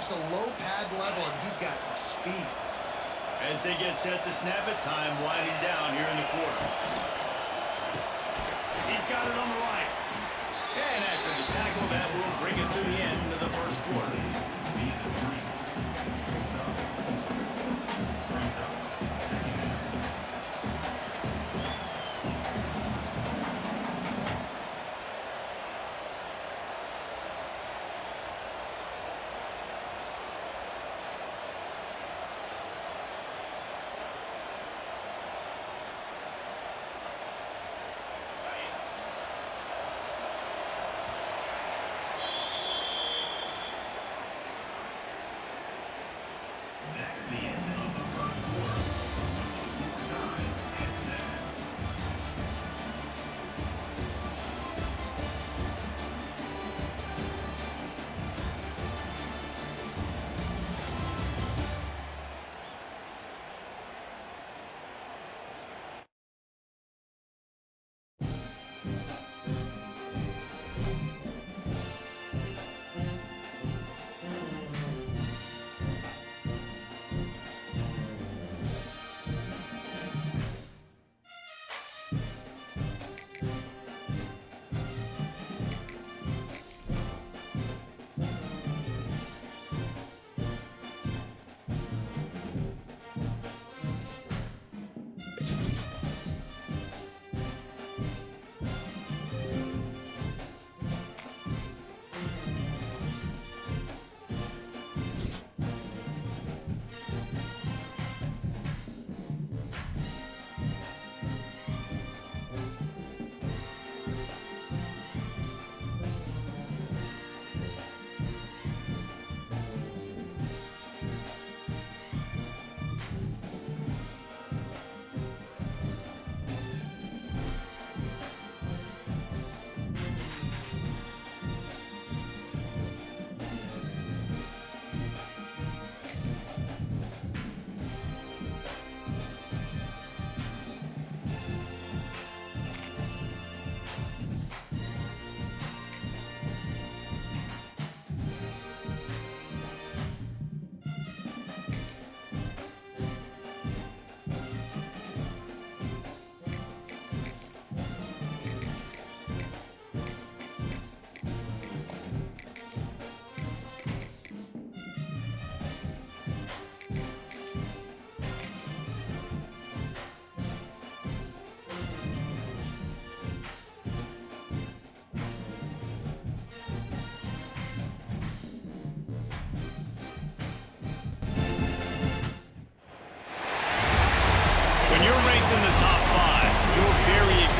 keeps a low pad level, and he's got some speed. As they get set to snap it, time winding down here in the quarter. He's got it on the right. And after the tackle, that will bring us to the end of the first quarter.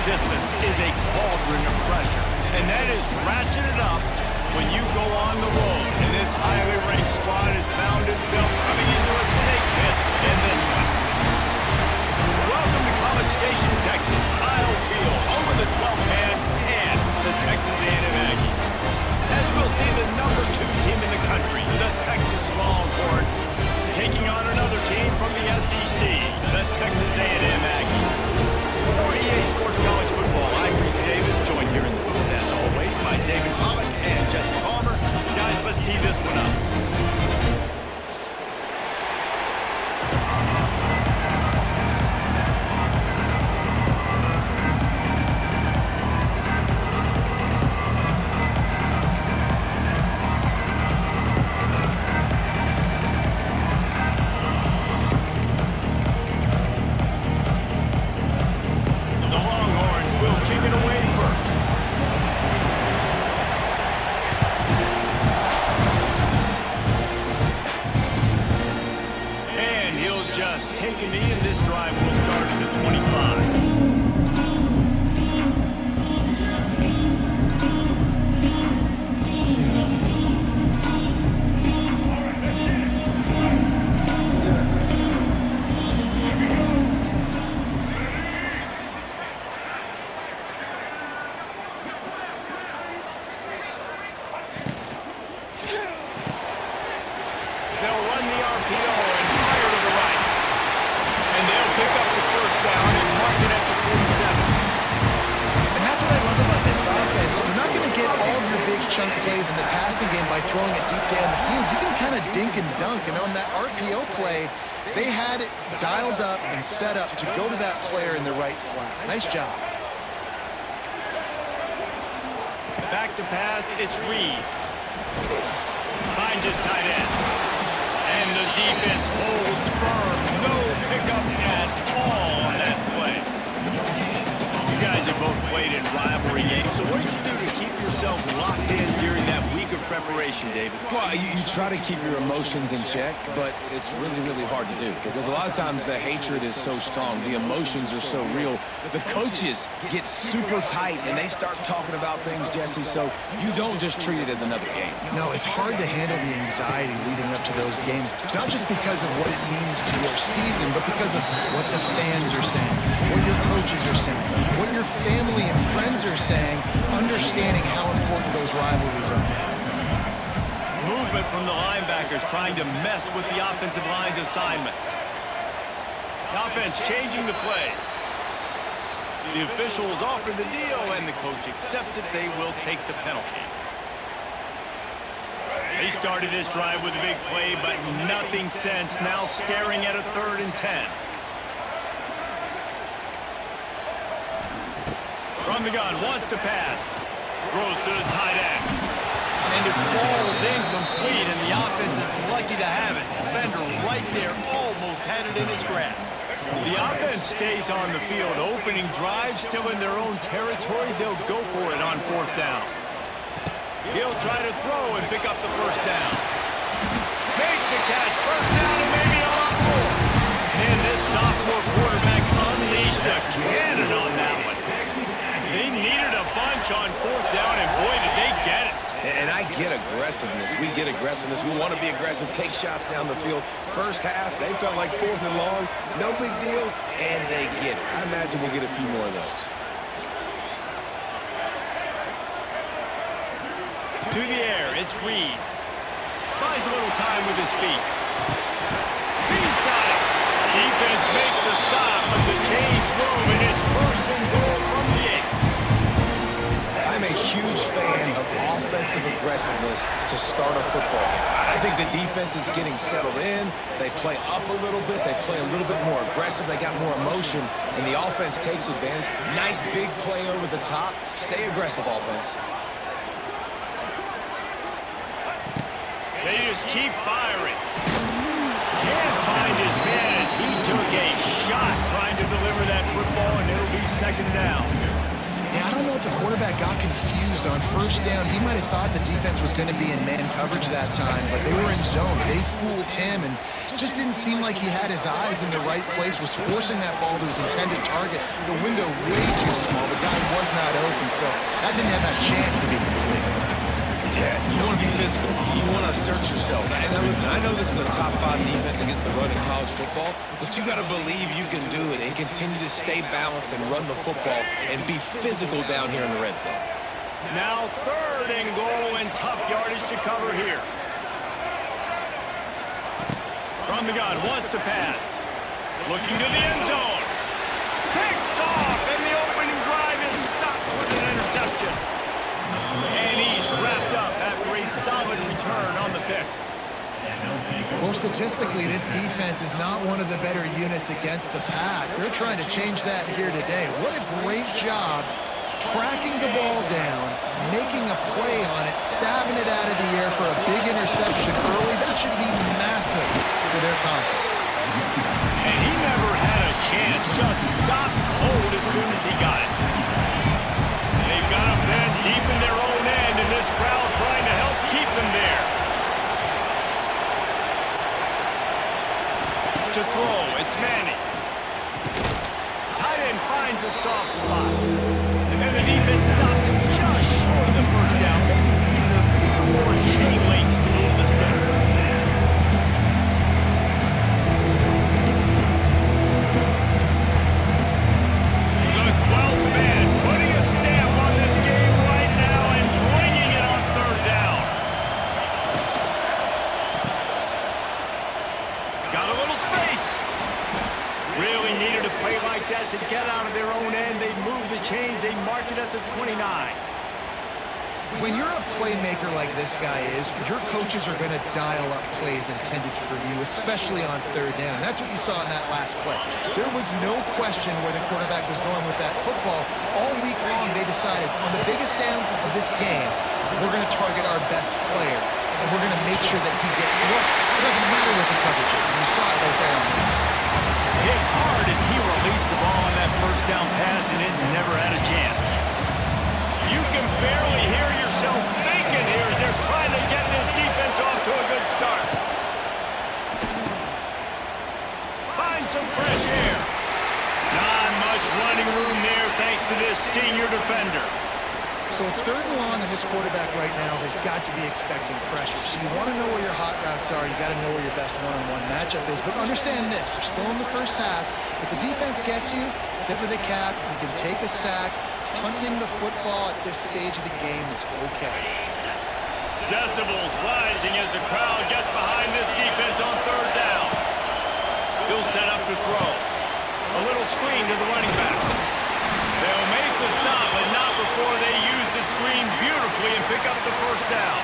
Existence is a cauldron of pressure, and that is ratcheted up when you go on the road. And this highly ranked squad has found itself coming into a snake pit in this one. Welcome to College Station, Texas. Kyle Field, home of the 12th man and the Texas A&M Aggies. As we'll see the #2 team in the country, the Texas Longhorns, taking on another team from the SEC, the Texas A&M Aggies. For EA Sports College Football, I'm Reese Davis, joined here in the booth, as always, by David Pollack and Jesse Palmer. Guys, let's tee this one up. chunk plays in the passing game by throwing it deep down the field. You can kind of dink and dunk, and on that RPO play, they had it dialed up and set up to go to that player in the right flat. Nice job. Back to pass, it's Reed. Finds his tight end. And the defense holds firm. No pickup at all on that play. You guys have both played in rivalry games, so what did you do to keep yourself locked in during that week of preparation, David? Well, you try to keep your emotions in check, but it's really, really hard to do because a lot of times the hatred is so strong. The emotions are so real. The coaches get super tight, and they start talking about things, Jesse, so you don't just treat it as another game. No, it's hard to handle the anxiety leading up to those games, not just because of what it means to your season, but because of what the fans are saying, what your coaches are saying, what your family and friends are saying, understanding how important those rivalries are. Movement from the linebackers trying to mess with the offensive line's assignments. The offense changing the play. The officials offer the deal, and the coach accepts it. They will take the penalty. They started this drive with a big play, but nothing since. Now staring at a 3rd and 10. From the gun, wants to pass. Throws to the tight end. And it falls incomplete, and the offense is lucky to have it. Defender right there almost had it in his grasp. The offense stays on the field. Opening drive, still in their own territory. They'll go for it on 4th down. He'll try to throw and pick up the 1st down. Makes a catch. 1st down and maybe a lot more. And this sophomore quarterback unleashed a cannon on that one. They needed a bunch on 4th down, and boy, did they get it. And I get aggressiveness. We get aggressiveness. We want to be aggressive, take shots down the field. First half, they felt like 4th and long. No big deal, and they get it. I imagine we'll get a few more of those. To the air, it's Reed. Buys a little time with his feet. He's got it. Defense makes a stop, but the chains move, and it's 1st and goal from the 8. I'm a huge fan of offensive aggressiveness to start a football game. I think the defense is getting settled in. They play up a little bit. They play a little bit more aggressive. They got more emotion, and the offense takes advantage. Nice big play over the top. Stay aggressive, offense. They just keep firing. Can't find his man as he took a shot trying to deliver that football, and it'll be 2nd down. Yeah, I don't know if the quarterback got confused on 1st down. He might have thought the defense was going to be in man coverage that time, but they were in zone. They fooled him, and it just didn't seem like he had his eyes in the right place, was forcing that ball to his intended target. The window way too small. The guy was not open, so that didn't have that chance to be complete. Yeah, you want to be physical. You want to assert yourself. And now listen, I know this is a top 5 defense against the run in college football, but you got to believe you can do it and continue to stay balanced and run the football and be physical down here in the red zone. Now 3rd and goal, and tough yardage to cover here. From the gun, wants to pass. Looking to the end zone. Picked off, and the opening drive is stopped with an interception. And he's wrapped up after a solid return on the pick. Well, statistically, this defense is not one of the better units against the pass. They're trying to change that here today. What a great job tracking the ball down, making a play on it, stabbing it out of the air for a big interception early. That should be massive for their confidence. And he never had a chance, just stopped cold as soon as he got it. They've got him then deep in their own end, and this crowd trying to help keep them there. To throw, it's Manning. Tight end finds a soft spot. And the defense stops him just short of the 1st down. Maybe even a few more chain links to move the sticks. The 12th man putting a stamp on this game right now and bringing it on 3rd down. Got a little space. Really needed a play like that to get out of their own end. They move the chains. They mark it at the 29. When you're a playmaker like this guy is, your coaches are going to dial up plays intended for you, especially on third down. That's what you saw in that last play. There was no question where the quarterback was going with that football. All week long, they decided on the biggest downs of this game, we're going to target our best player, and we're going to make sure that he gets looks. It doesn't matter what the coverage is, and you saw it right there. Hit hard as he released the ball on that first down pass, and it never had a chance. You can barely hear yourself thinking here as they're trying to get this defense off to a good start. Find some fresh air. Not much running room there thanks to this senior defender. So it's 3rd and long, and this quarterback right now has got to be expecting pressure. So you want to know where your hot routes are. You got to know where your best one-on-one matchup is. But understand this, we're still in the first half. If the defense gets you, tip of the cap, you can take a sack. Punting the football at this stage of the game is okay. Decibels rising as the crowd gets behind this defense on 3rd down. He'll set up to throw. A little screen to the running back. They'll make the stop, but not before they use the screen beautifully and pick up the first down.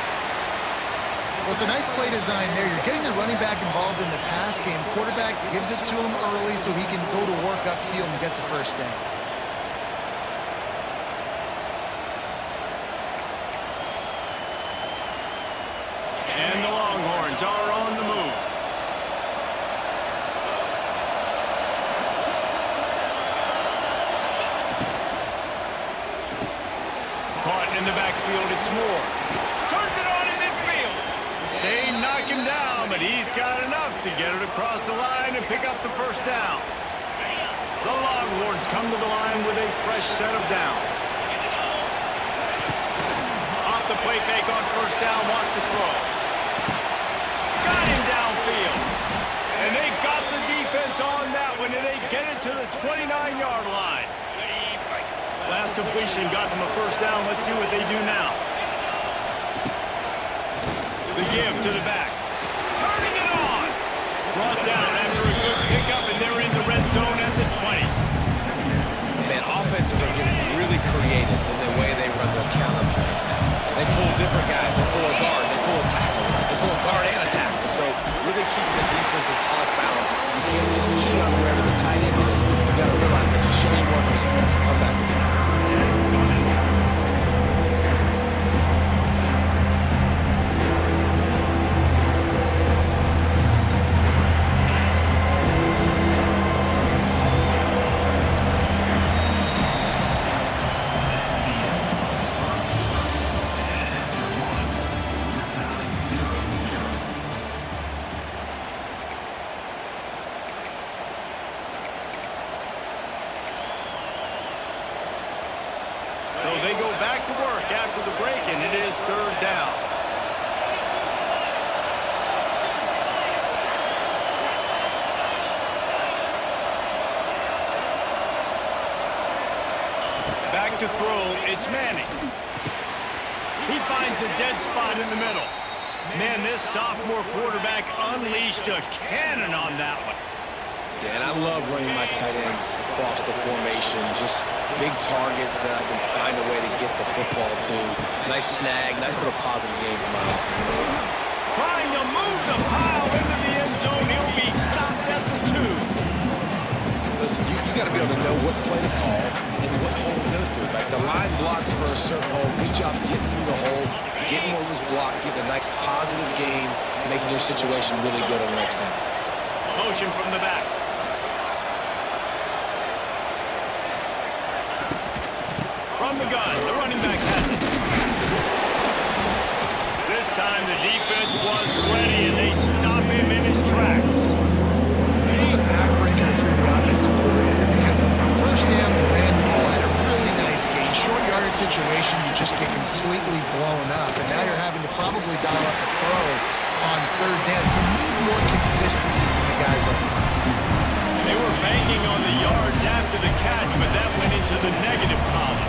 Well, it's a nice play design there. You're getting the running back involved in the pass game. Quarterback gives it to him early so he can go to work upfield and get the first down. And the Longhorns are on the move. Caught in the backfield, it's Moore. Turns it on in midfield. They knock him down, but he's got enough to get it across the line and pick up the first down. The Longhorns come to the line with a fresh set of downs. Off the play fake on first down, wants to throw. Got him downfield. And they got the defense on that one, and they get it to the 29-yard line. Last completion got them a first down. Let's see what they do now. The give to the back. Turning it on. Brought down after a good pickup, and they're in the red zone at the 20. Man, offenses are getting really creative in the way they run their counter plays now. They pull different guys. They pull a guard. They pull a tackle. They pull a guard and a tackle. So really keeping the defenses off balance. You can't just key on wherever the tight end is. You got to realize they can show you one way and come back with it. So they go back to work after the break, and it is 3rd down. Back to throw, it's Manning. He finds a dead spot in the middle. Man, this sophomore quarterback unleashed a cannon on that one. Yeah, and I love running my tight ends across the formation. Just big targets that I can find a way to get the football to. Nice snag, nice little positive game for my offense. Trying to move the pile into the end zone. He'll be stopped at the 2. Listen, you got to be able to know what play to call and what hole to go through. Right? The line blocks for a certain hole. Good job getting through the hole, getting what was blocked, getting a nice positive game, making your situation really good on the next down. Motion from the back. From the gun, the running back has it. This time the defense was ready, and they stop him in his tracks. It's a backbreaker for the offensive coordinator because on first down, the ran the ball, had a really nice game. Short yardage situation, you just get completely blown up, and now you're having to probably dial up a throw on 3rd down. You need more consistency from the guys up front. They were banking on the yards after the catch, but that went into the negative column.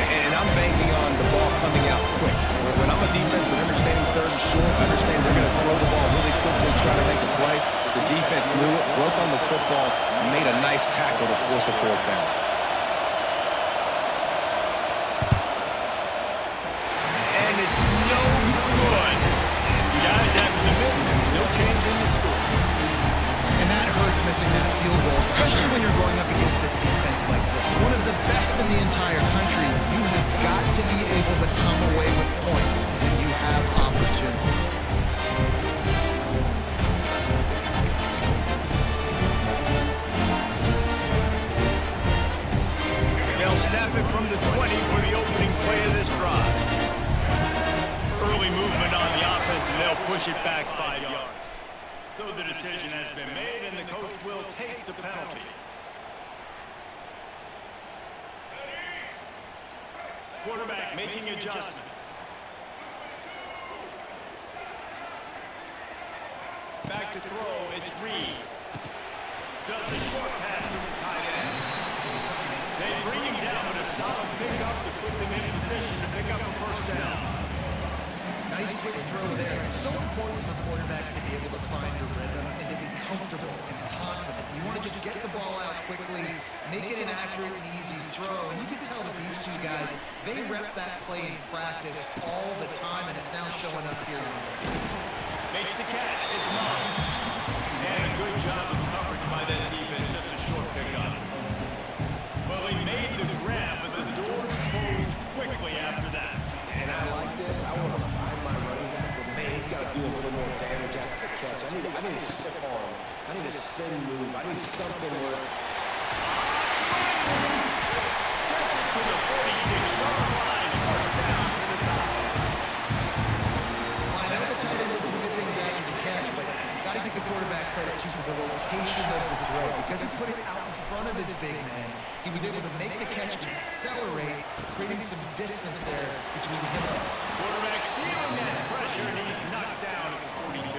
And I'm banking on the ball coming out quick. When I'm a defense and understanding 3rd and short, I understand they're going to throw the ball really quickly, try to make a play. The defense knew it, broke on the football, made a nice tackle to force a 4th down. And field goal, especially when you're going up against a defense like this. One of the best in the entire country. You have got to be able to come away with points when you have opportunities. They'll snap it from the 20 for the opening play of this drive. Early movement on the offense, and they'll push it back 5 yards. So the decision has been made, and the coach will take the penalty. Quarterback making adjustments. Back to throw, it's Reed. Just a short pass to the tight end. They bring him down with a solid pickup to put them in position to pick up a first down. Nice quick throw there. It's so important for quarterbacks to be able to find your rhythm and to be comfortable and confident. You want to just get the ball out quickly, make it an accurate and easy throw. And you can tell that these two guys, they rep that play in practice all the time, and it's now showing up here. Makes the catch. It's Moss. And a good job of coverage by that defense. Just a short pickup. Well, he made the grab, but the doors closed quickly after that. And I like this. I want to find my running back, but man, he's got to do a little more damage after the catch. I need a stiff arm. I need a spin move. I need something where... Gets it to the 46-yard line. First down for the Falcons. I know the tight end did some good things after the catch, but got to give the quarterback credit to the location of the throw. Because he put it out in front of his big man, he was able to make the catch and accelerate, creating some distance there between him and him. Quarterback feeling that pressure, and he's knocked down at the 42.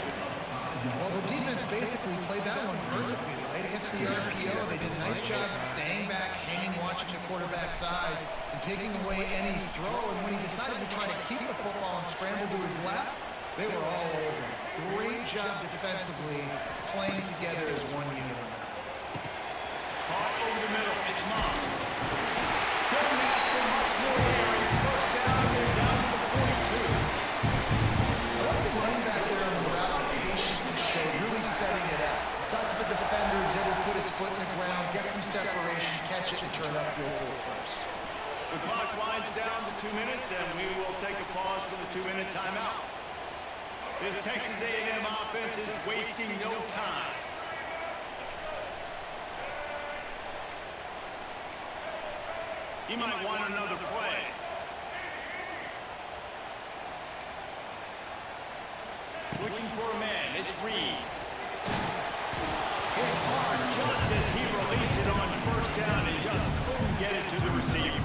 Well, the defense basically played that one perfectly, right? Against the RPO, they did a nice job staying back, hanging, watching the quarterback's eyes, and taking away any throw. And when he decided to try to keep the football and scramble to his left, they were all over him. Great job defensively, playing together as one unit. Caught over the middle. It's Moss. Good master, much more area. First down, they're down to the 42. I like the running back there on the route, patience and show, really setting it up. Got to the defender, was able to put his foot in the ground, get some separation, catch it, and turn up field goal first. The clock winds down to 2 minutes, and we will take a pause for the 2-minute timeout. This Texas A&M offense is wasting no time. He might want another play. Looking for a man. It's Reed. Hit hard just as he released it on first down and just couldn't get it to the receiver.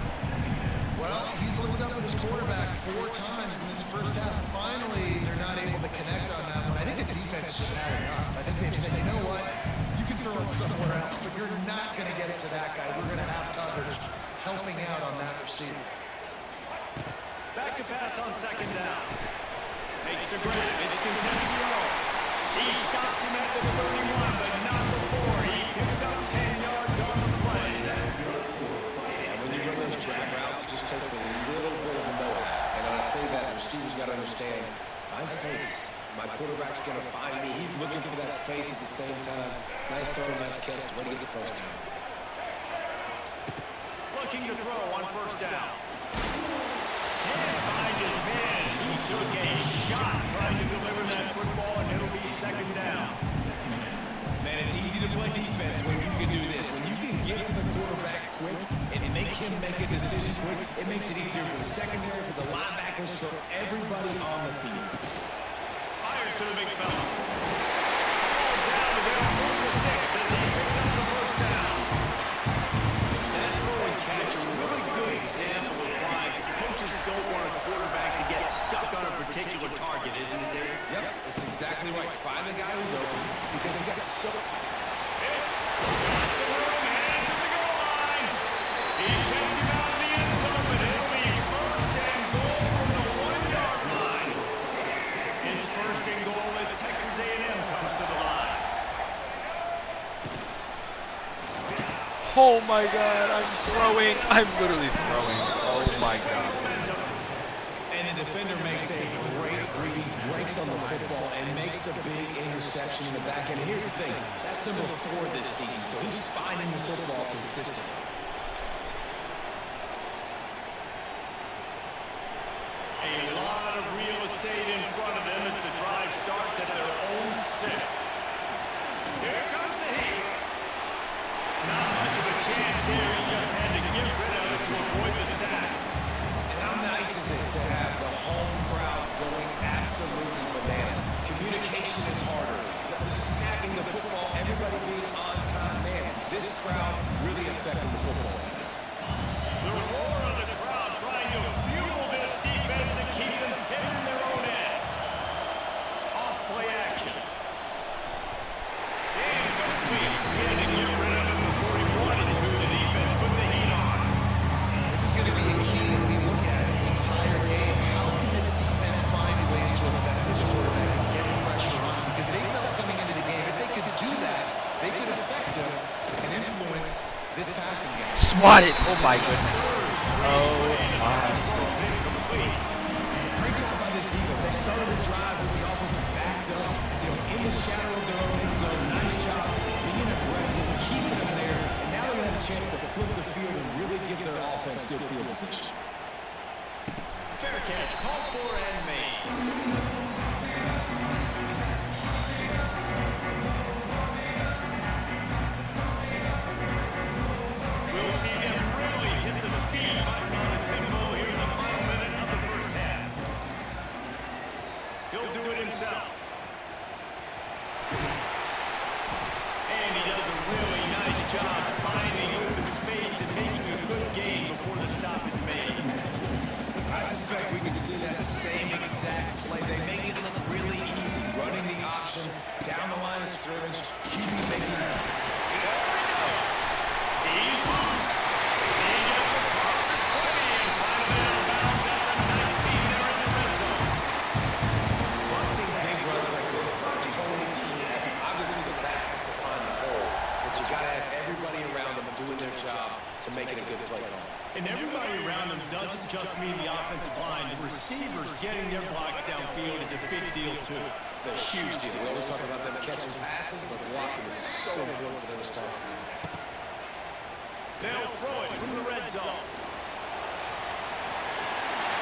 Well, he's looked up with his quarterback 4 times in this first half. Finally, they're not able to connect on that one. I think the defense just had enough. I think they've said, you know what? You can throw it somewhere else, but you're not going to get it to that guy. We're going to have coverage helping out on that receiver. Back to pass on second down. Makes the grab. It's Concepcion. He stops him at the 31, but not before. He picks up 10 yards on the play. And when you run those drag routes, it just takes a little bit of a know-how. And when I say that, the receiver's got to understand, find space. My quarterback's going to find me. He's looking for that space at the same time. Nice throw, nice catch. Way to get the first down. Looking to throw on first down. Can't find his man as he took a shot trying to deliver that football, and it'll be second down. Man, it's easy to play defense when you can do this. When you can get to the quarterback quick and make him make a decision quick, it makes it easier for the secondary, for the linebackers, for everybody on the field. Fires to the big fella. Ball down to go. Move the sticks as he picks up the first down. That throwing catch, a really good example of why coaches don't want a quarterback to get stuck on a particular target, isn't it, Dave? Yep, that's exactly right. Find the guy who's open because you got so... Got some room, and to the goal line. He kept him out of the end zone, but it'll be first and goal from the 1-yard line. It's first and goal as Texas A&M comes to the line. Oh my God, I'm throwing. I'm literally throwing. Oh my God. And the defender makes a great where he breaks on the football and makes the big interception in the back end. And here's the thing, that's number 4 this season, so he's finding the football consistently. A lot of real estate in front of them as the drive starts at their own 6. Here comes the heat. Not much of a chance there. He just had to get rid of it to avoid the sack. And how nice is it to have the home crowd going absolutely bananas? Communication is harder. The snapping the football, everybody being on time. Man, this crowd really affecting the football. The roar of the crowd trying to fuel this defense to keep them hitting their own end. Off play action. Incomplete. He had to get rid of it before he wanted to. The defense put the heat on. This is going to be a key that we look at this entire game. How can this defense find ways to affect this quarterback and get pressure on him? Because they felt coming into the game, if they could do that, they could affect him and influence this passing game. Swatted. Oh my goodness. Oh my. Great job by this defense. They started the drive with the offensive backed up, in the shadow of their own end zone. Nice job being aggressive, keeping them there, and now they're going to have a chance to flip the field and really give their offense good field position. Fair catch. Called for and made. We'll see them really hit the speed button on the tempo here in the final minute of the first half. He'll do it himself. And he does a really nice job finding open space and making a good gain before the stop is made. I suspect we could see that same exact play. They make it look really easy, running the option down the line of scrimmage, keeping making it. He's loose. He gets across the 20 and finally out of bounds at the 19 there in the red zone. Busting big runs like this is a totally team effort. Obviously, the back has to find the hole, but you got to have everybody around them doing their job to make it a good play call. And everybody around them doesn't just mean the offensive line. The receivers getting their blocks downfield is a big deal, too. It's a huge deal. We always talk about them catching passes, but blocking is so important for their responsibilities. They'll throw it from the red zone.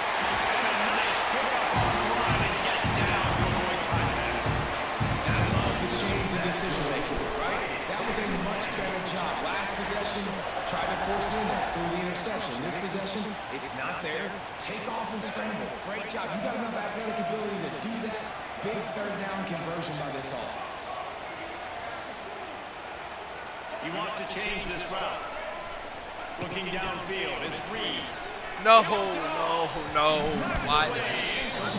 And a nice pickup on the run and gets down to avoid contact. And I love the change in decision making, right? That was a much better job. Last possession, tried to force it in there through the interception. This possession, it's not there. Take off and scramble. Great job. You got enough athletic ability to do that. Big third down conversion by this offense. He wants to change this route. Looking downfield, it's Reed. No, no, no. Why did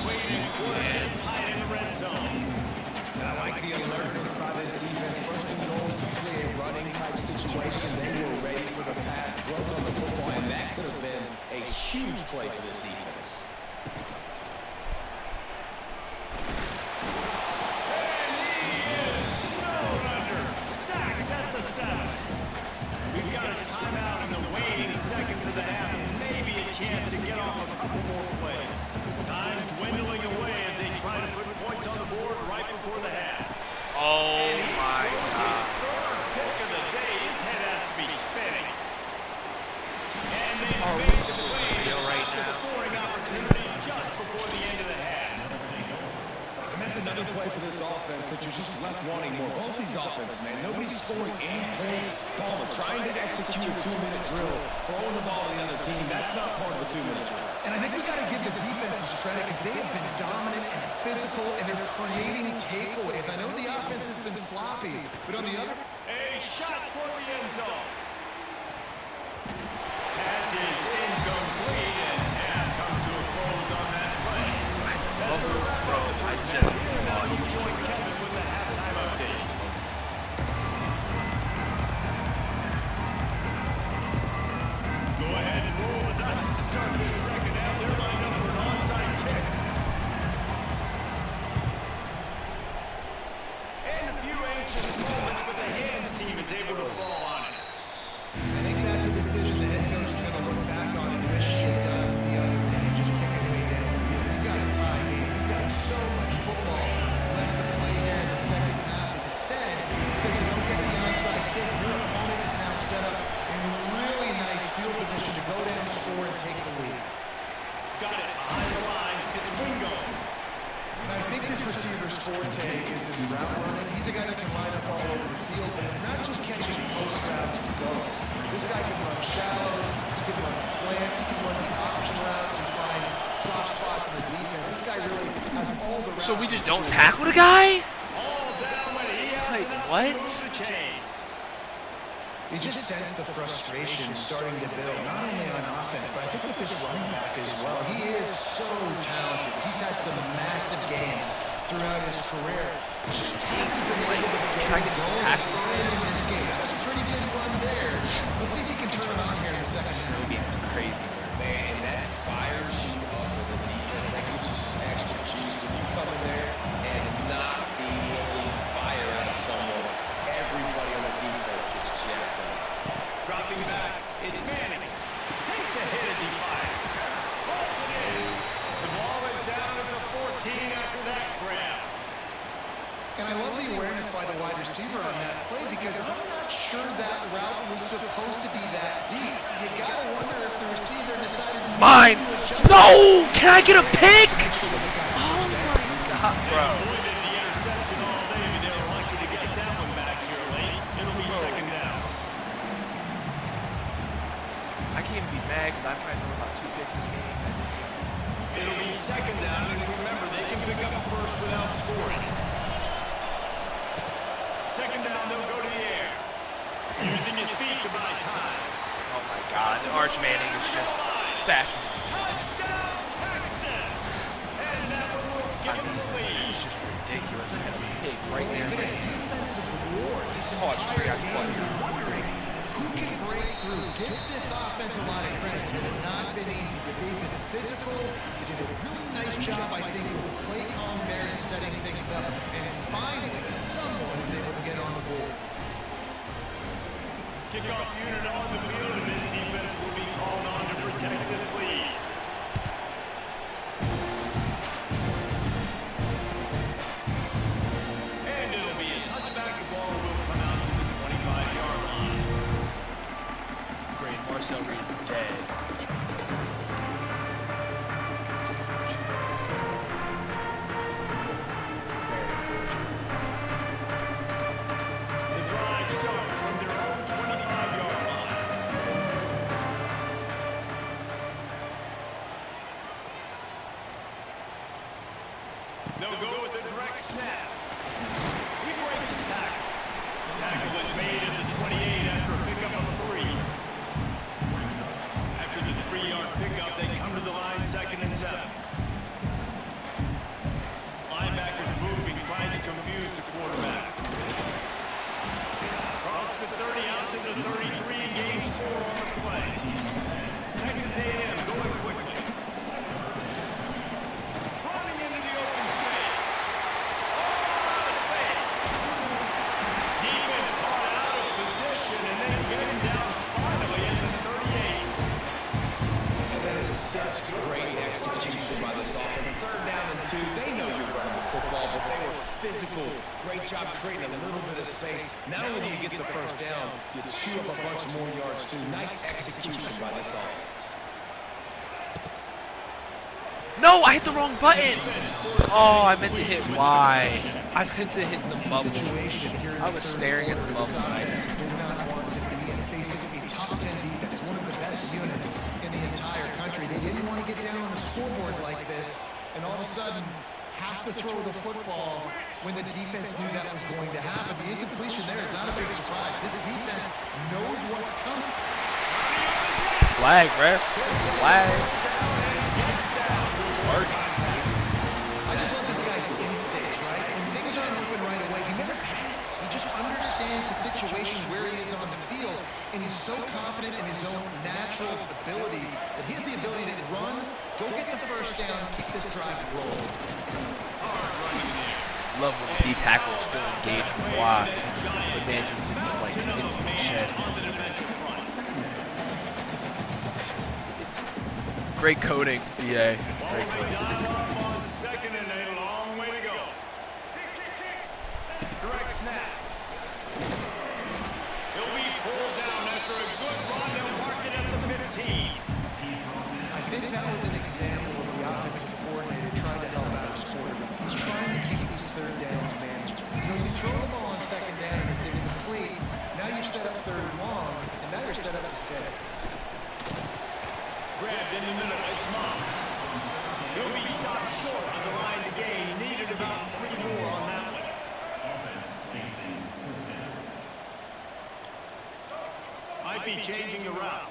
Waiting quarters get tied in the red zone. And I like the alertness by this defense. First and goal, usually a running type situation. They were ready for the pass, broke on the football, and that could have been a huge play for this defense. And he is snowed under. Sacked at the 7. We've got a timeout in the waning seconds of the half. Maybe a chance to get off a couple more plays. Time dwindling away as they try to put points on the board right before the half. Oh And he my throws God. his third pick of the day. His head has to be spinning. And they made the play to right stop the now. scoring opportunity just before the end of the half. And that's another play for this offense that you're just left wanting more. Both these offenses, man, nobody's scoring any points. Palmer trying to execute a 2-minute drill, throwing the ball to the other team. That's not part of the 2-minute drill. And I think we got to give the defenses credit because they have been dominant and physical, and they're creating takeaways. I know the offense has been sloppy, but on the other... A shot toward the end zone. Pass is incomplete, and half comes to a close on that play. That's the wrap up the first half. Now you join Kevin with the halftime update. Go ahead and roll the dice to start this second half. They're lined up for an onside kick. And a few anxious moments, but the hands team is able to fall on it. I think that's a decision the head coach is going to look back on and wish he had done the other thing and just kick it way down the field. You've got a tie game. You've got a he's a guy that can line up all over the field, but it's not just catching post routes and goes. This guy can run shallows, he can run slants, he can run the option routes and find soft spots in the defense. This guy really has all the routes. So we just don't tackle the guy? All down when he has Like, enough what? to move the chains. You just sense the frustration starting to build, not only on offense, but I think with this running back as well. He is so talented. He's had some massive games throughout his career. Just hasn't been able to get Can I get some going tackle? in this game. That was a pretty good run there. Let's see if he can turn it on here in the second half. It's crazy. Man, that fires you up as a defense. That gives you some extra juice when you come in there and not being able to fire out of someone. Everybody on the defense gets jacked up. Dropping back, it's Manning. Takes a hit as he fires. Holds it in. The ball is down at the 14 after that grab. And I love the awareness by the wide receiver on that play because I'm not sure that route was supposed to be that deep. You gotta wonder if the receiver decided to Mine! to adjust. No! Can I get a pick? Actually, the guy- Oh my god, bro. Avoided the interception all day, but they're lucky to get that one back here late. It'll be second down. I can't even be mad because I might throw about 2 picks this game. It'll be second down, and remember, they can pick up a first without scoring. Second down, they'll go to the air. Using his feet to buy time. Oh my god, Arch Manning is just fashion. Touchdown, Texas! And that one will give them the lead. It's just ridiculous. I had a pig right It's there. been a defensive war this Oh, it's entire pretty game. quiet. You're wondering who can break through. Give this offense a lot of credit. It has not been easy, but they've been physical. They did a really nice job, I think, with the play calm there and setting things up. And finally, someone is able to get on the board. Kickoff unit on the field, and this defense will be called on to protect this lead. And it'll be a touchback. The ball will come out to the 25-yard line. Great, Marcel Reed's dead. The drive starts from their own 25-yard line. They'll go with the direct snap. He breaks his tackle. The tackle was made at the 28 after a pickup of 3. After the 3-yard pickup, they come to the line, 2nd and 7. Linebackers moving, trying to confuse the quarterback. Across the 30 out to the 33, gains 4 on the play. Texas A&M going quickly. Running into the open space. All out of space. Defense caught out of position and then getting down finally at the 38. And that is such great execution by this offense. 3rd down and 2. They know you're running the football, but they were physical. Great job creating a little bit of space. Not only do you get the first down, you chew up a bunch more yards too. Nice execution by this offense. No, I hit the wrong button. Oh, I meant to hit Y. I meant to hit the bubble. Situation here in I the was third staring at the quarter. bubble. This offense did not want to be in facing a top 10 defense, one of the best units in the entire country. They didn't want to get down on the scoreboard like this, and all of a sudden have to throw the football when the defense knew that was going to happen. The incompletion there is not a big surprise. This defense knows what's coming. Flag, ref. Flag. I just love this guy's instincts, right? When things aren't open right away, he never panics. He just understands the situation where he is on the field, and he's so confident in his own natural ability that he has the ability to run, go get the first down, keep this drive rolling. Love when the D tackle is still engaged with Y. But manages to just like instant shed. It's great coding, BA. Great coding. On 2nd and a long way to go. Direct snap. He'll be pulled down after a good run. They'll mark it at the 15. I think that was an example of the offensive coordinator trying to help out his quarterback. He's trying to keep these third downs manageable. You know, you throw the ball set up to fit. Grabbed in the middle. It's Moss. He'll be stopped short of the line to gain. He needed about 3 more on that one. Might be changing the route.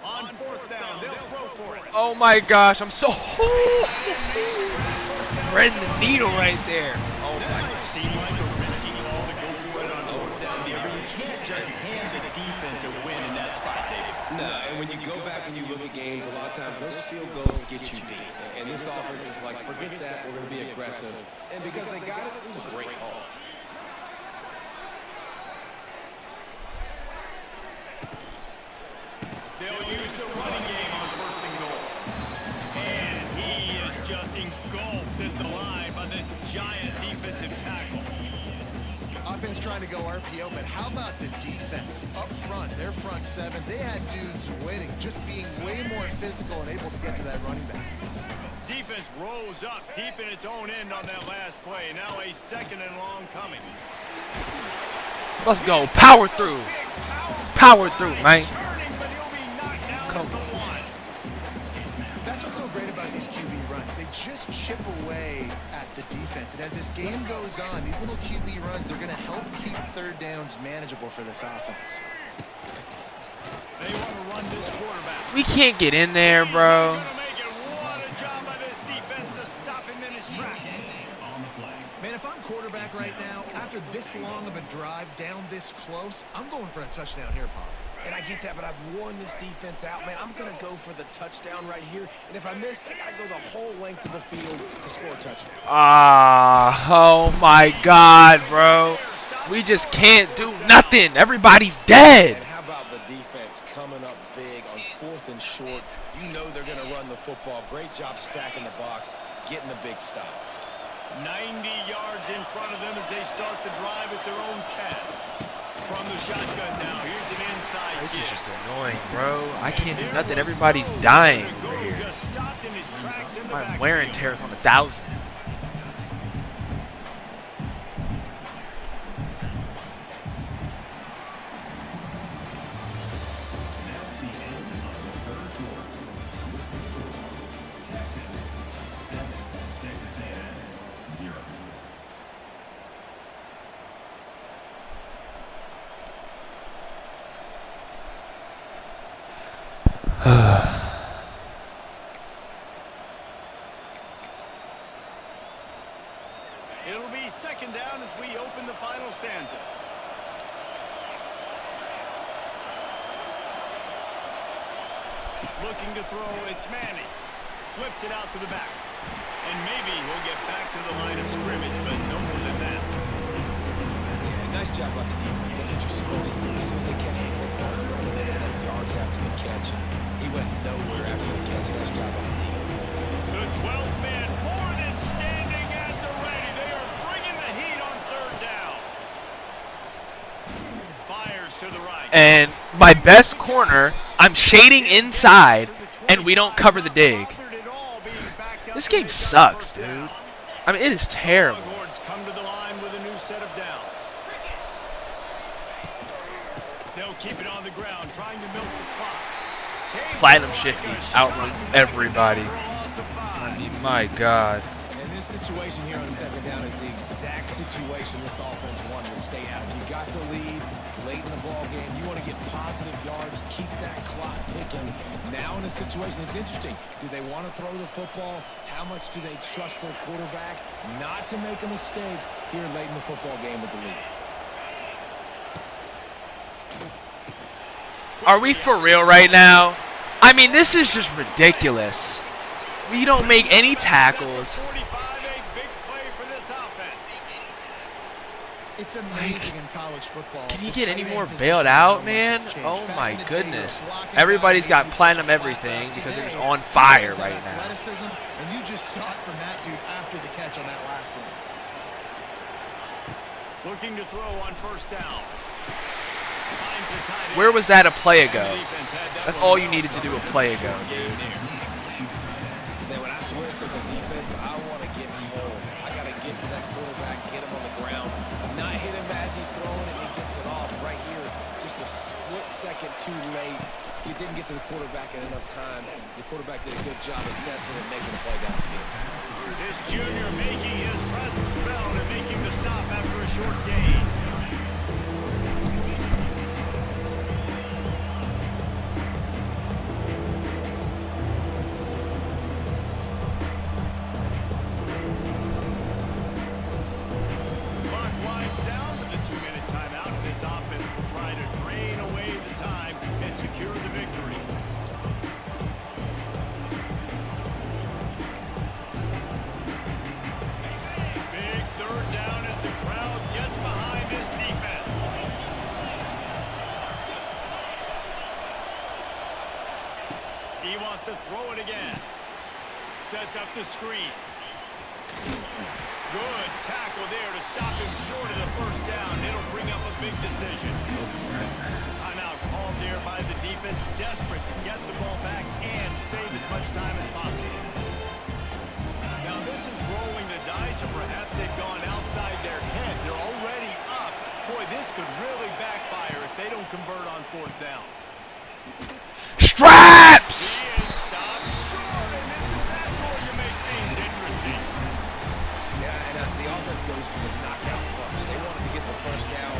On 4th down, they'll throw for it. Oh my gosh, I'm so threading the needle right there. Oh That my. might seem like a risky call to go for it on 4th down there, but you can't just hand the defense a win in that spot, David. No, and when you go back and you look at games, a lot of times those field goals get you beat. And this offense is like, forget that, we're going to be aggressive. And because they got it, it was a great call. They'll use the running game on 1st and goal. And he is just engulfed at the line by this giant defensive tackle. Offense trying to go RPO, but how about the defense up front? Their front 7, they had dudes winning, just being way more physical and able to get to that running back. Defense rose up deep in its own end on that last play. Now a 2nd and long coming. Let's go. Power through. Power through, man. Turning, but he'll be knocked down Come at the on. 1. That's what's so great about these QB runs. They just chip away at the defense. And as this game goes on, these little QB runs, they're going to help keep 3rd downs manageable for this offense. They want to run this quarterback. We can't get in there, bro. Gonna make it. What a job by this defense to stop him in his tracks. Man, if I'm quarterback right now, after this long of a drive down this close, I'm going for a touchdown here, Paul. And I get that, but I've worn this defense out, man. I'm going to go for the touchdown right here. And if I miss, they got to go the whole length of the field to score a touchdown. Oh my God, bro. We just can't do nothing. Everybody's dead. And how about the defense coming up big on 4th and short? You know they're going to run the football. Great job stacking the box, getting the big stop. 90 yards in front of them as they start the drive at their own 10. From the shotgun now, here's an inside This kick. is just annoying, bro. I can't do nothing. Everybody's dying Go over here. just stopped in his tracks in the My wear and backfield. tear is on 1,000. It'll be 2nd down as we open the final stanza. Looking to throw, it's Manning. Flips it out to the back. And maybe he'll get back to the line of scrimmage, but no more than that. Yeah, nice job by the defense. That's what you're supposed to do. As soon as they catch the football, you're going to limit that yards after the catch. He went nowhere after the catch. Nice job by the defense. The 12th man more than standing at the ready. They are bringing the heat on 3rd down. Fires to the right. And my best corner, I'm shading inside, and we don't cover the dig. This game sucks, dude. I mean, it is terrible. Longhorns come to the line with a new set of downs. They'll keep it on the ground, trying to milk the clock. Platinum Shifty outruns everybody. I mean, my God. And this situation here on 2nd down is the exact situation this offense wanted to stay out of. You got the lead late in the ball game. You want to get positive yards, keep that clock ticking. Now in a situation, it's interesting. Do they want to throw the football? How much do they trust their quarterback not to make a mistake here late in the football game with the lead? Are we for real right now? I mean, this is just ridiculous. We don't make any tackles. 45, a big play for this offense. It's amazing in college football. Can you The get tight any end more position, bailed how out, much man? it's changed. Oh Back my in the day, goodness. you were blocking Everybody's guys, got you platinum just everything flat. because they're just Today, on fire guys have right now. athleticism, and you just saw it from that dude after the catch on that last one. Looking to throw on 1st down. Where was that a play ago? That's all you needed to do a play ago, dude. Then when I blitz as a defense, I want to get home. I got to get to that quarterback, get him on the ground, not hit him as he's throwing, and he gets it off right here. Just a split second too late. He didn't get to the quarterback in enough time. The quarterback did a good job assessing and making the play down the field. This junior making his presence felt and making the stop after a short gain. Clock winds down with the 2-minute timeout, and this offense will try to drain away the time and secure the victory. Big third down as the crowd gets behind this defense. He wants to throw it again. Sets up the screen. Good tackle there to stop him short of the first down. It'll bring up a big decision. Timeout called there by the defense, desperate to get the ball back and save as much time as possible. Now this is rolling the dice, or perhaps they've gone outside their head. They're already up. Boy, this could really backfire if they don't convert on fourth down. Straps! He is stopped short, and isn't that going to make things interesting? Yeah, and the offense goes for the knockout punch. They wanted to get the first down,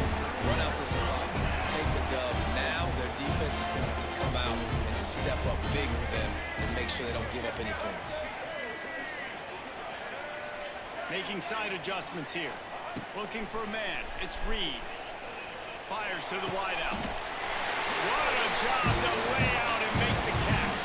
run out this clock, take the dub. Now their defense is going to have to come out and step up big for them and make sure they don't give up any points. Making side adjustments here. Looking for a man. It's Reed. Fires to the wideout. What a job to lay out and make the catch.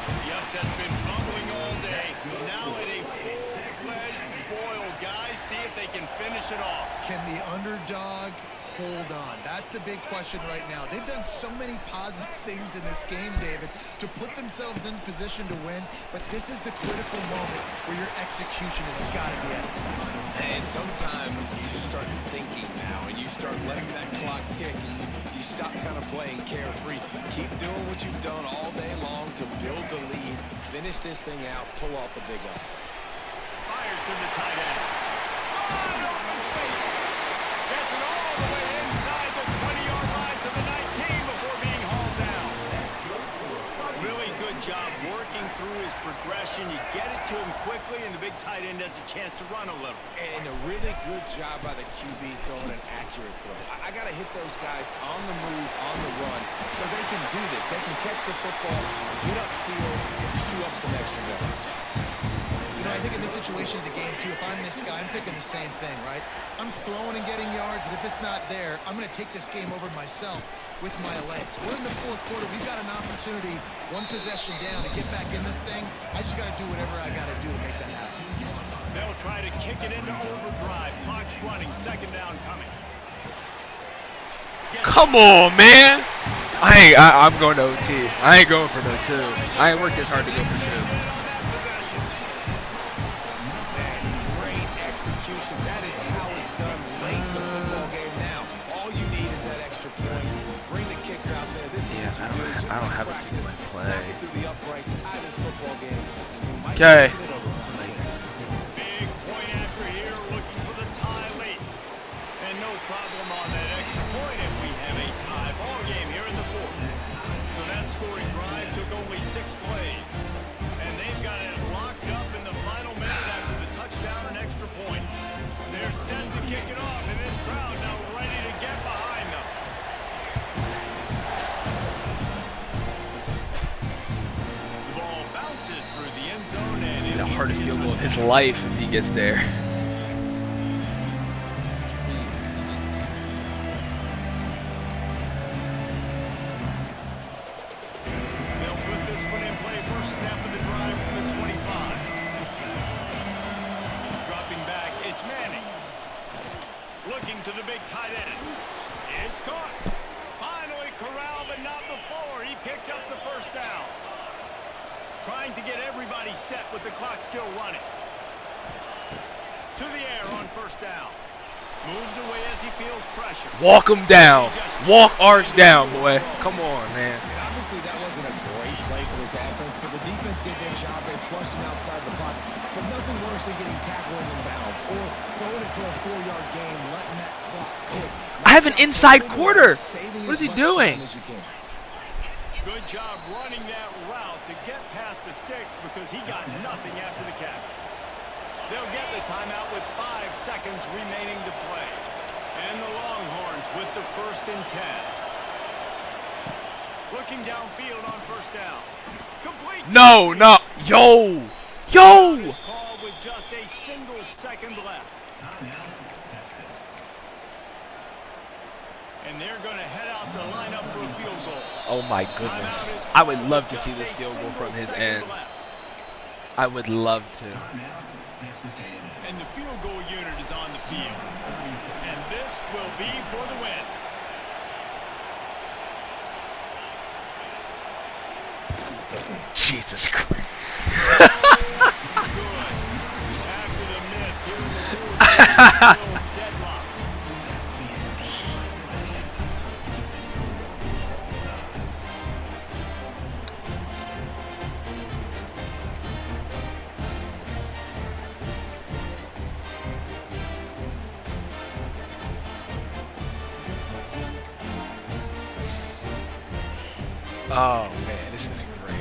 The upset's been bubbling all day. Now at a full-fledged boil, guys. See if they can finish it off. Can the underdog hold on? That's the big question right now. They've done so many positive things in this game, David, to put themselves in position to win, but this is the critical moment where your execution has got to be at its best. And sometimes you start thinking now, and you start letting that clock tick, and you stop kind of playing carefree. Keep doing what you've done all day long to build the lead, finish this thing out, pull off the big upset. Fires to the tight end. Wide open space. Gets it all the way inside the 20-yard line to the 19 before being hauled down. Really good job working through his progression. You get it to him quickly, and the big tight end has a chance to run a little. And a really good job by the QB throwing an accurate throw. I got to hit those guys on the move, on the run, so they can do this. They can catch the football, get upfield, and chew up some extra yards. You know, I think in this situation of the game, too, if I'm this guy, I'm thinking the same thing, right? I'm throwing and getting yards, and if it's not there, I'm going to take this game over myself with my legs. We're in the fourth quarter. We've got an opportunity, one possession down, to get back in this thing. I just got to do whatever I got to do to make that happen. They'll try to kick it into overdrive. Clock's running. Second down coming. Come on, man. I'm going to OT. I ain't going for no 2. I ain't worked this hard to go for 2. Great execution. That is how it's done late in the football game now. All you need is that extra point. Bring the kicker out there. This is what you do. Just I don't like have a practice. two-point play. Knock it through the uprights. Tie this football game. Might Okay. get it overtime soon. Big point after here, looking for the tie late. And no problem on that extra point if we have a tie ball game here in the fourth. So that scoring drive took only 6 plays. And they've got it locked up in the final minute after the touchdown and extra point. They're set to kick it off, and this crowd now ready to get behind them. The ball bounces through the end zone and The hardest field goal of his life if he gets there. they'll put this one in play. First snap of the drive from the 25. Dropping back, it's Manning. Looking to the big tight end. It's caught. Finally corralled, but not before. He picked up the first down. Trying to get everybody set with the clock still running. To the air on first down. Moves away as he feels pressure. Walk him down. Walk ours down, boy. Come on, man. Obviously, that wasn't a great play for this offense, but the defense did their job. They flushed him outside the pocket. But nothing worse than getting tackled in bounds or throwing it for a 4-yard gain, letting that clock tick. I have an inside quarter. What is he doing? Good job running that route to get past the sticks because he got nothing after the catch. They'll get the timeout with 5 seconds remaining to play. And the Longhorns with the 1st and 10. Looking downfield on 1st down. Complete. No, no. Yo. Yo. Is called with just a single second left. And they're going to head out to line up for a field goal. Oh my goodness. I would love to see this field goal from his end. I would love to. And the field goal unit is on the field. And this will be for the win. Jesus Christ. Good. After the miss, here in the deadlock. Oh man, this is great.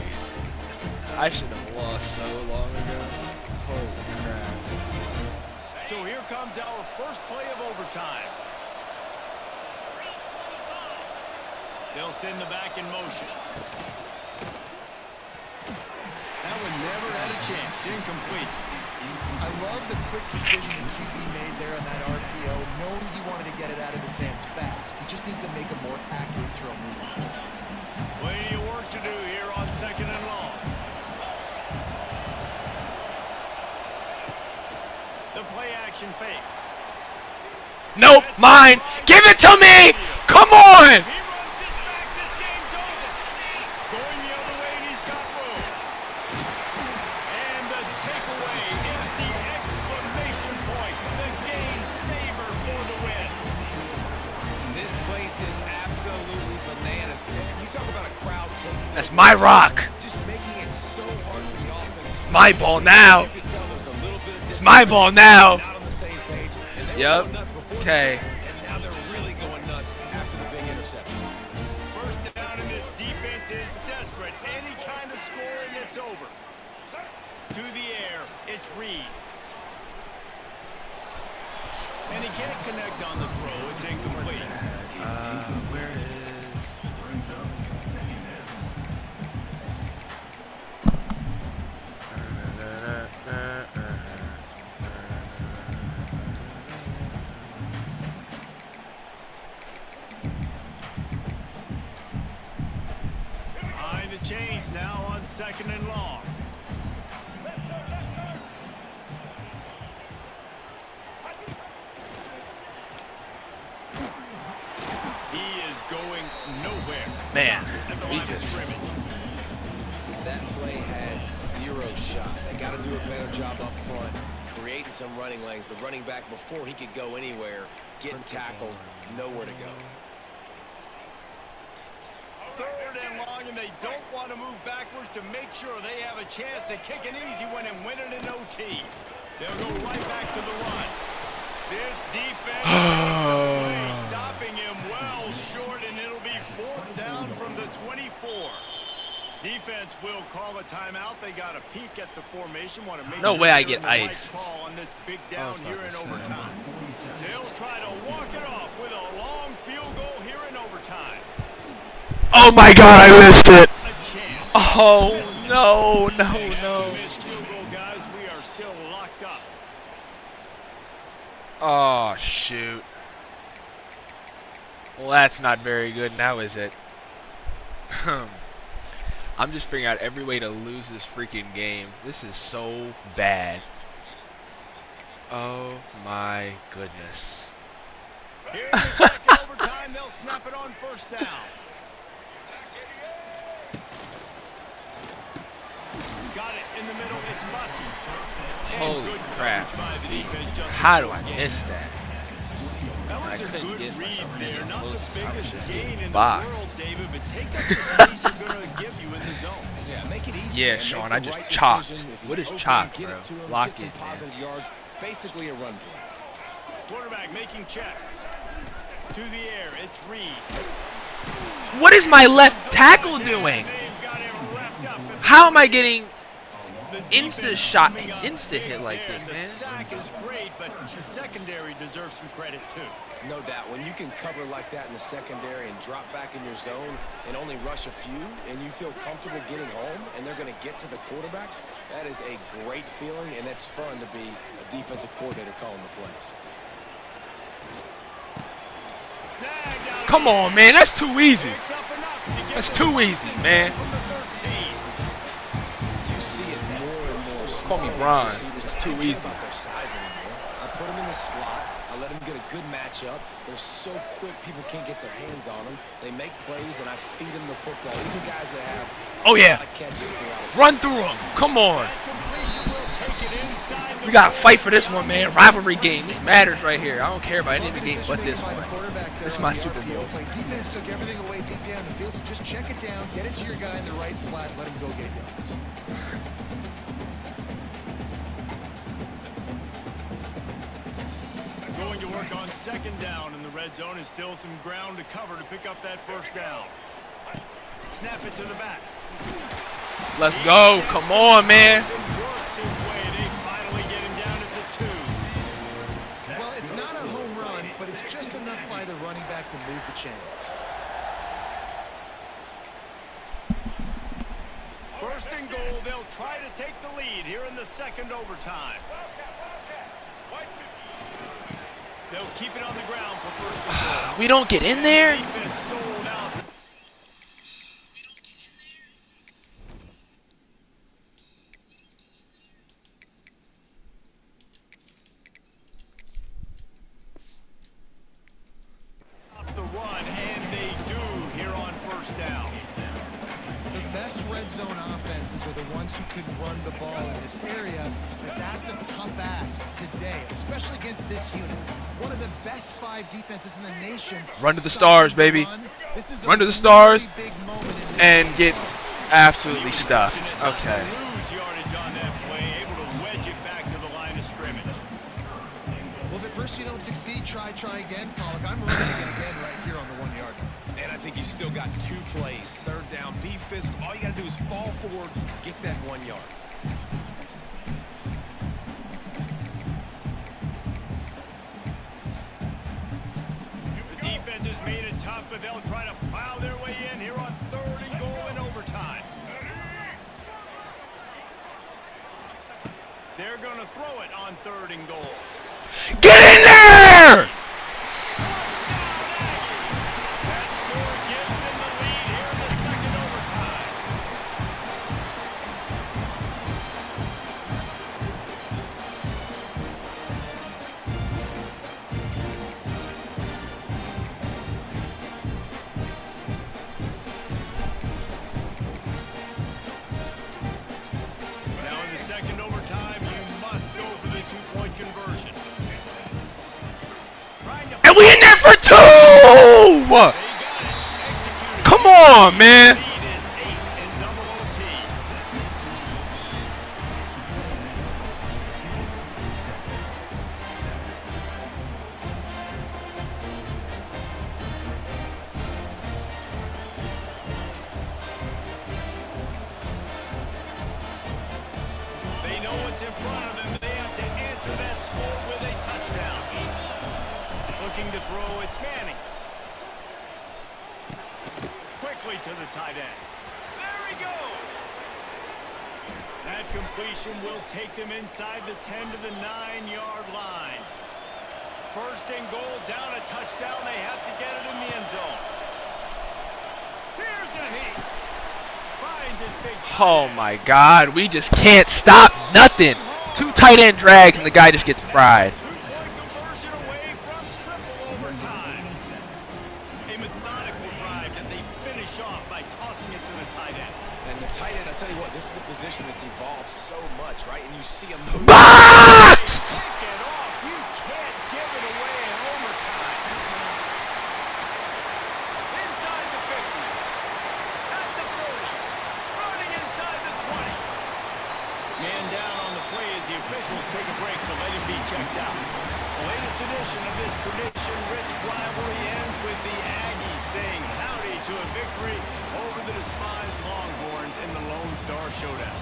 I should have lost so long ago. Holy crap. So here comes our first play of overtime. They'll send the back in motion. That one never had a chance. Incomplete. I love the quick decision the QB made there on that RPO, knowing he wanted to get it out of his hands fast. He just needs to make a more accurate throw moving forward. Plenty of work to do here on 2nd and long. The play action fake. Nope, mine. Give it to me. Come on. He runs this back. This game's over. Going the other way, and he's got room. And the takeaway is the exclamation point. The game saver for the win. This place is absolutely bananas. You talk about a crowd taking. That's my rock. Just making it so hard for the offense. My ball now. You could tell there's a little bit of It's my ball now. not on the same page. And they were Yep. going nuts before the Okay. snap, and now they're really going nuts after the big interception. First down, and this defense is desperate. Any kind of score, and it's over. To the air, it's Reed. And he can't connect on the throw. It's incomplete. Where is... Behind the chains now on 2nd and long. He is going nowhere. Man, At the he line of just... scrimmage. That play had 0 shot. They got to do a better job up front, creating some running lanes. The running back, before he could go anywhere, getting tackled, nowhere to go. 3rd and long, and they don't want to move backwards to make sure they have a chance to kick an easy one and win it in OT. They'll go right back to the run. This defense makes a play, stopping him well short, and it'll be 4th down from the 24. Defense will call a timeout. They got a peek at the formation. Want to make No sure way I they're get in the right iced. call on this big down was about here to in say. overtime. They'll try to walk it off with a long field goal here in overtime. Oh my god, I missed it. A chance. Oh, no, no, no. Missed field goal, guys. We are still locked up. Oh, shoot. Well, that's not very good now, is it? I'm just figuring out every way to lose this freaking game. This is so bad. Oh my goodness. Here in the second overtime, they'll snap it on 1st down. Got it in the middle. It's Bussey. And Holy good crap. coverage by the defense just to How do I short gain. miss that? I was a couldn't good get read myself there. anywhere Not close. the I was biggest just gain getting in the boxed. world, David, but take up the space they're going to give you in the zone. Yeah, make it easy. Yeah, man. Sean, Make I the just right chopped. decision. If What he's is open, chopped, get bro? it to him, Lock get some it, man. positive yards. Basically a run play. Quarterback making checks. To the air, it's Reed. What is my left tackle doing? They've got him wrapped up. How am I getting The insta defense shot, coming up insta big hit like there. this, The man? sack is great, but the secondary deserves some credit too. No doubt. When you can cover like that in the secondary and drop back in your zone and only rush a few, and you feel comfortable getting home, and they're going to get to the quarterback, that is a great feeling, and it's fun to be a defensive coordinator calling the plays. Snagged out Come the on, end. man. That's too easy. Picks up enough to get That's the too first easy, and man. 10 from the 13. You see it more and more. Call me Smaller Brian. receivers, It's I too don't care easy. about their size anymore. I put them in the slot. I let them get a good matchup. They're so quick, people can't get their hands on them. They make plays, and I feed them the football. These are guys that have Oh, a yeah. lot of catches throughout a Run through him. Come on. That completion will take it inside the We got to 40. fight for this one, man. Rivalry game. This matters right here. I don't care about any of the Good games but decision this making by one. the quarterback there This is on my the Super RPO Bowl. play. Defense took everything away deep down the field, so just check it down, get it to your guy in the right flat, let him go get yards. Going to work on second down in the red zone, and still some ground to cover to pick up that first down. Snap it to the back. Let's go. Come on, man. Works his way, and they finally get him down at the 2. Well, it's not a home run, but it's just enough by the running back to move the chains. First and goal, they'll try to take the lead here in the second overtime. They'll keep it on the ground for first and goal. We don't get in there? Defense sold out. Stop the run, and they do here on first down. The best red zone offenses are the ones who can run the ball in this area, but that's a tough ask today, especially against this unit. One of the best 5 defenses in the nation. Run to the stopping stars, baby. run. This is a Run to the stars really big moment in this and ball get club. absolutely stuffed. Okay. Lose yardage on that play, able to wedge it back to the line of scrimmage. Well, if at first you don't succeed, try again, Pollock. I'm running it again right here on the 1 yard line. And I think he's still got 2 plays. Third down, be physical. All you got to do is fall forward, get that 1 yard. The defense has made it tough, but they'll try to plow their way in here on third and goal in overtime. They're going to throw it on third and goal. Get in there! Touchdown, Aggies! That score gives them the lead here in the second overtime. Now in the second overtime, you must go for the 2-point conversion. Trying to And we in there for 2! They got it. Executed. Come on, man. Lead is 8 in double OT. They know what's in front of them. They have to answer that score with a touchdown. Looking to throw, it's Manning. Quickly to the tight end. There he goes. That completion will take them inside the 10 to the 9-yard line. First and goal, down a touchdown. They have to get it in the end zone. Here's a heat. Finds his big Oh my God, we just can't stop nothing. 2 tight end drags and the guy just gets fried. 2-point conversion away from triple overtime. A methodical drive that they finish off by tossing it to the tight end. And the tight end, I tell you what, this is a position that's evolved so much, right? And you see him move. Boxed! Pick it off. You can't give it away in overtime. edition of this tradition-rich rivalry ends with the Aggies saying howdy to a victory over the despised Longhorns in the Lone Star Showdown.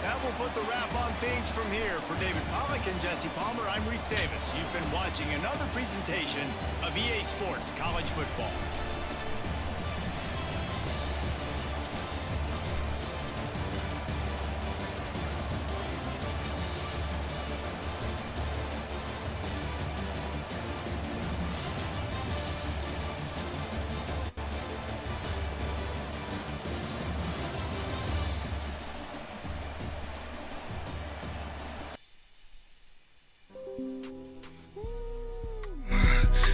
That will put the wrap on things from here. For David Pollack and Jesse Palmer, I'm Reese Davis. You've been watching another presentation of EA Sports College Football.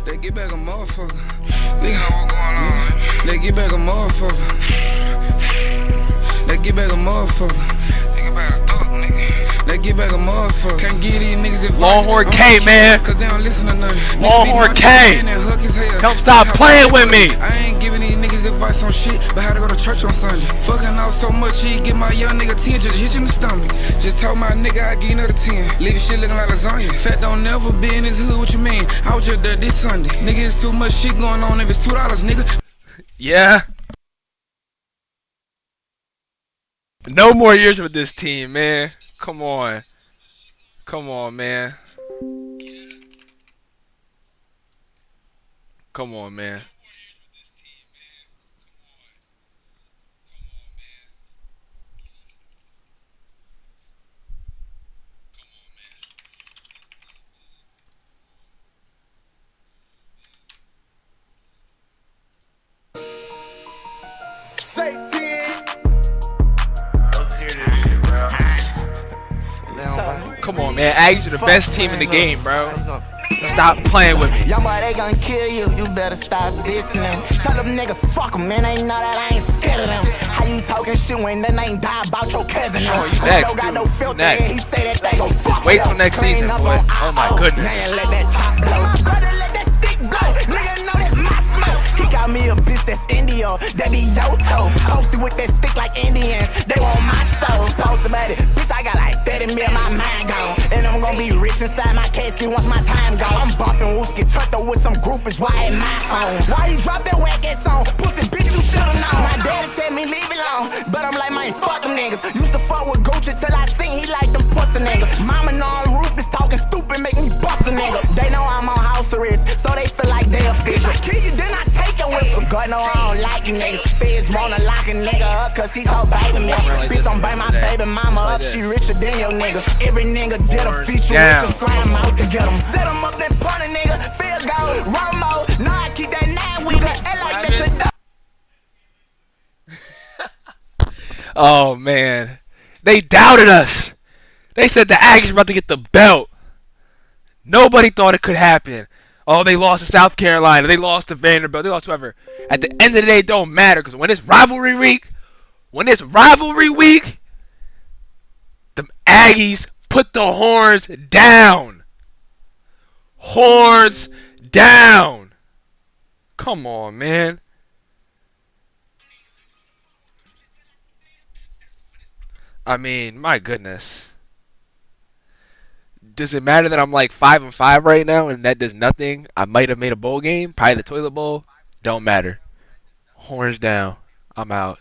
They get back a motherfucker. We know what's going on. They get back a motherfucker. They get back a motherfucker. Nigga better duck, nigga. They get back a motherfucker. Can't give these niggas advice. Longhorn K, man. Cause they don't listen to nothing. Longhorn K. Don't stop playing with me. I ain't giving these niggas advice on shit, but how to go to church on Sunday. Fucking out so much, he get my young nigga 10, just hit you in the stomach. Just told my nigga I give you another 10. Leave your shit looking like lasagna. Fat don't never be in his hood, what you mean? I was just there this Sunday. Nigga, it's too much shit going on if it's $2, nigga. Yeah. No more years with this team, man. Come on. Come on, man. Come on, man. Say 10. Come on, man. Aggies are the best team in the game, bro. Stop playing with me. Young boy, they gon' kill you. You better stop dissing them. Tell them niggas, fuck them, man. Ain't know that I ain't scared of them. How you talking shit when they ain't die about your cousin? Oh, you next, don't got dude. no filter. Next. He say that they gon' fuck. Wait till next season, boy. Oh my goodness. Man, let that chop blow. My brother let that stick blow. Nigga know that's my smoke. He got me a bitch that's India. That be yo-ho. Posted with that stick like Indians. They want my soul. Post about it. Bitch, I got like 30 mil, my mind gone. And I'm gonna be rich inside my casket once my time gone. I'm bumping Wooski Turtle with some groupies. Why at my home? Why you drop that whack ass song? Pussy bitch, you shoulda known. My daddy said me leave it alone. But I'm like, man, fuck them niggas. Used to fuck with Gucci till I seen he like them pussy niggas. Mama know I'm ruthless, talking stupid, make me bust a nigga. They know I'm on house arrest, so they feel like they official. If I kill you, then I take your whistle. God know I don't like you niggas. Feds wanna lock a nigga up, cause he called baby me. Bitch don't bang my baby mama up, she richer than your niggas. Every nigga did a feature with your slam out to get them. Set them up, then punt a nigga. Field goal, Romo. Nah, I keep that 9 with me. And like that shit. Oh, man. They doubted us. They said the Aggies were about to get the belt. Nobody thought it could happen. Oh, they lost to South Carolina. They lost to Vanderbilt. They lost to whoever. At the end of the day, it don't matter. Because when it's rivalry week, the Aggies put the horns down. Horns down. Come on, man. I mean, my goodness. Does it matter that I'm like 5-5 right now and that does nothing? I might have made a bowl game, probably the toilet bowl. Don't matter. Horns down. I'm out.